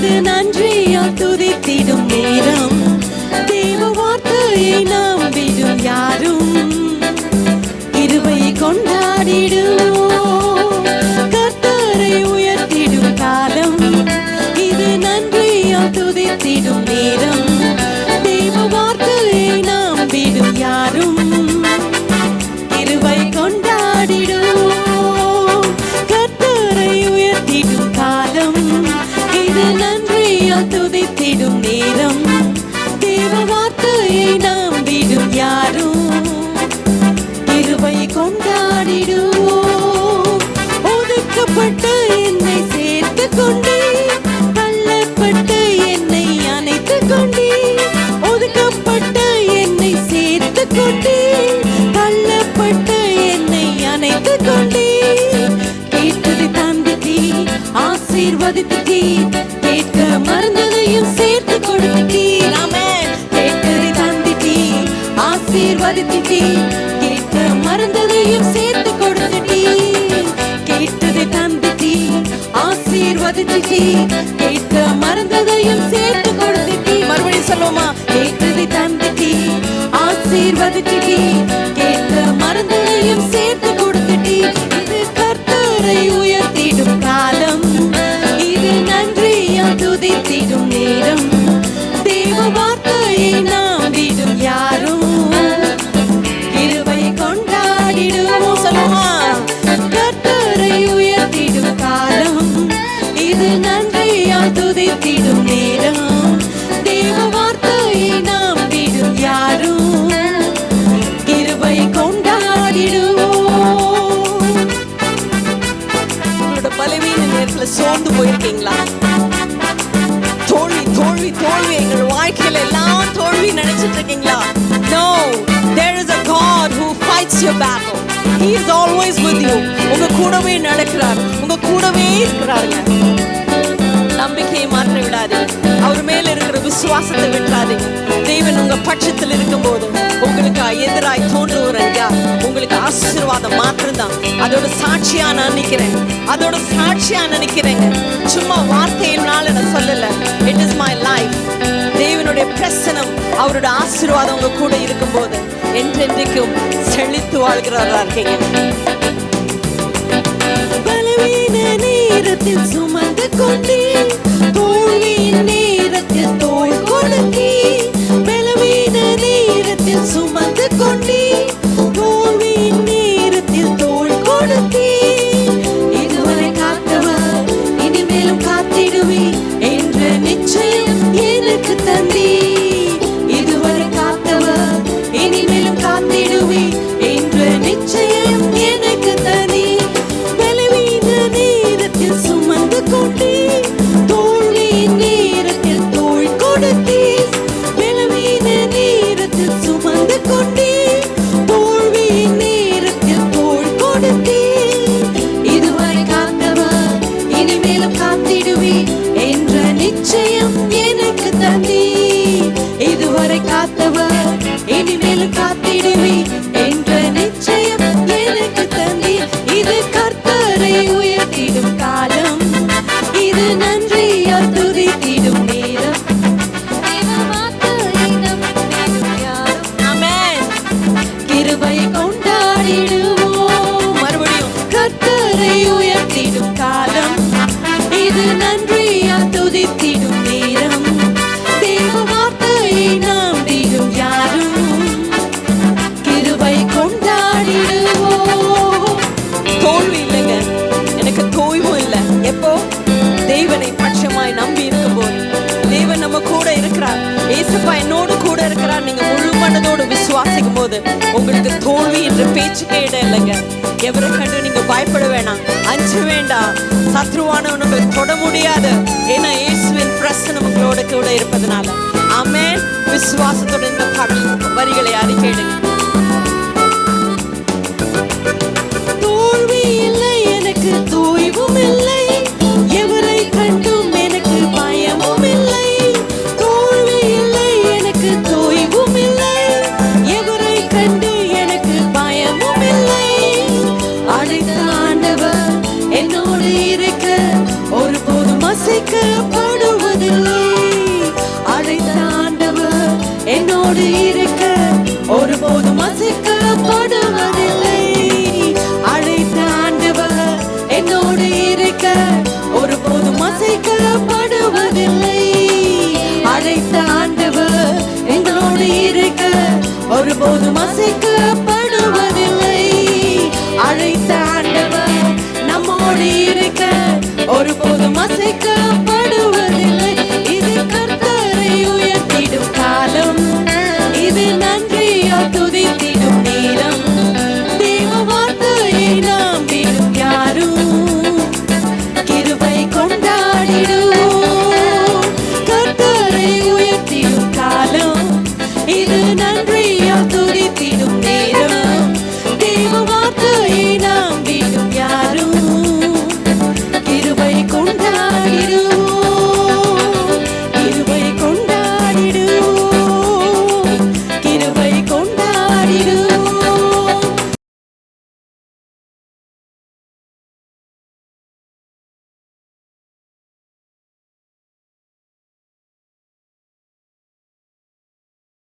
இது நன்றியால் துதித்திடும் நேரம். தேவ வார்த்தையை நம்பிடும் யாரும் கிருபையை கொண்டாடிடுவோம். கர்த்தரை உயர்த்திடும் காலம். இது நன்றியால் துதித்திடும் நேரம். தேவ வார்த்தையை நம்பிடும் யாரும் கிருபை கொண்டாடிடுவோம். கர்த்தரை உயர்த்திடும் காலம். இது நன்றியால் துதித்திடும் நேரம். தேவ வார்த்தையை நம்பிடும் யாரும் கிருபை கொண்டாடிடுவோம். ஒதுக்கப்பட்ட என்னை சேர்த்து கொண்டே, தள்ளப்பட்ட என்னை அணைத்து கொண்டே. ஒதுக்கப்பட்ட என்னை சேர்த்து கொண்டே, தள்ளப்பட்ட என்னை அணைத்து கொண்டே. கேட்டதை தந்துட்டே, ஆசீர்வதித்துட்டே. கேட்க மறந்ததையும் சேர்த்து கொடுத்துட்டீர். ஆமென். கேட்டதை தந்துட்டே, ஆசீர்வதித்துட்டே. கேட்க மறந்ததையும் சேர்த்து கொடுத்துட்டீர். கேட்டதை தந்துட்டே, ஆசீர்வதித்துட்டே. கேட்க மறந்ததையும் சேர்த்து கொடுத்துட்டீர். மறுபடியும் சொல்லுவோமா? கேட்டதை தந்துட்டே, ஆசீர்வதித்துட்டே. கேட்க மறந்ததையும் சேர்த்து கொடுத்துட்டீர். இது கர்த்தரை உயர்த்திடும் காலம். இது நன்றியால் துதித்திடும் நேரம். தேவ வார்த்தையை நம்பிடும் யாரும் கிருபை கொண்டாடிடுவோம். சொல்லுமா? கர்த்தரை உயர்த்திடும் காலம். இது நன்றியால் துதித்திடும் நேரம். தேவ வார்த்தையை நம்பிடும் யாரும் கிருபை கொண்டாடிடுவோம். உங்களோட பலவீன நேரத்துல சோர்ந்து போயிருக்கீங்களா? தோல்வி தோல்வி தோல்வி, எங்கள் வாழ்க்கையில எல்லாம் தோல்வி நினைச்சிட்டு இருக்கீங்களா? No, there is a God who fights your battle. He is always with you. உங்க கூடவே நடக்கிறார், உங்க கூடவே இருக்கிறாருங்க. நம்பிக்கையை மாற்ற விடாதீங்க. அவர் மேல இருக்கிற விசுவாசத்தை விட்டுறாதீங்க. தேவன் உங்க பட்சத்தில் இருக்கும் போது உங்களுக்கு எதிராய் தோன்றுவர் ஐயா, உங்களுக்கு ஆசீர்வாதம் மாத்திரம்தான். அதோட சாட்சியா நான் நினைக்கிறேன், அதோட சாட்சியா நினைக்கிறேங்க. சும்மா வார்த்தையினால நான் சொல்லல. It is my life. தேவனுடைய பிரசனம், அவருடைய ஆசீர்வாதம் உங்க கூட இருக்கும் போது என்றென்றைக்கும் செழித்து வாழ்கிறவரா இருக்கீங்க. பலவீன நேரத்தில் சுமந்து கொண்டே, தோல்வியின் நேரத்தில் தோள் கொடுத்தே. பலவீன நேரத்தில் சுமந்து கொண்டே, தோல்வியின் நேரத்தில் தோள் கொடுத்தே. இதுவரை காத்தவர் இனிமேலும் காத்திடுவே என்ற நிச்சயம் எனக்கு தந்தே. இதுவரை காத்தவர் இனிமேலும் காத்திடுவே என்ற நிச்சயம் எனக்கு தந்தே. பலவீன நேரத்தில் சுமந்து கொண்டே, தோல்வியின் நேரத்தில் தோள் கொடுத்தே. பலவீன நேரத்தில் சுமந்து கொண்டே, தோல்வியின் நேரத்தில் தோள் கொடுத்தே. இதுவரை காத்தவர் இனிமேலும் காத்திடுவே என்ற நிச்சயம் எனக்கு தந்தே. இதுவரை காத்தவர் இனிமேலும் காத்திடுவே என்ற நிச்சயம் எனக்கு தந்தே. இது கர்த்தரை உயர்த்திடும் காலம். இது நன்றியால் துதித்திடும் நேரம். ஆமென். கிருபை கொண்டாடிடுவோம். மறுபடியும் கர்த்தரை உயர்த்திடும் காலம். இது நன்றியால் துதித்திடும் நேரம். தேவ வார்த்தையை நம்பிடும் யாரும் கிருபை கொண்டாடிடுவோம். தோல்வி இல்லைங்க, எனக்கு தோய்வும் இல்லை. எப்போ? தேவனை பட்சமாய் நம்பி இருக்கும் போது. தேவன் நம்ம கூட இருக்கிறார். ஏசப்பா என்னோடு கூட இருக்கிறார். நீங்க முழு மனதோடு விசுவாசிக்கும் போது உங்களுக்கு தோல்வி என்ற பேச்சுக்கே இடம் இல்லைங்க. எவரை கண்டு நீங்க பயப்பட வேணாம், அஞ்ச வேண்டாம். சத்ருவானவன் உங்களை தொட முடியாது. ஏன்னா இயேசுவின் பிரசன்னம் உங்களோட கூட இருப்பதனால. ஆமென். விசுவாசத்தோட இந்த வரிகளை அறிக்கையிடுங்க. தோல்வி இல்லை எனக்கு, தோய்வும் இல்லை. எவரை கண்டும் எனக்கு பயமும் இல்லை. தோல்வி இல்லை எனக்கு, தோய்வும் இல்லை. எவரை கண்டு எனக்கு பயமும் இல்லை. அழைத்த ஆண்டவர் என்னோடு இருக்க ஒருபோதும் அசைக்கப்படுவது ஒருபோதும் அசைக்கப்படுவதில்லை. அழைத்த ஆண்டவர் நம்மோடு இருக்க ஒருபோதும் அசைக்க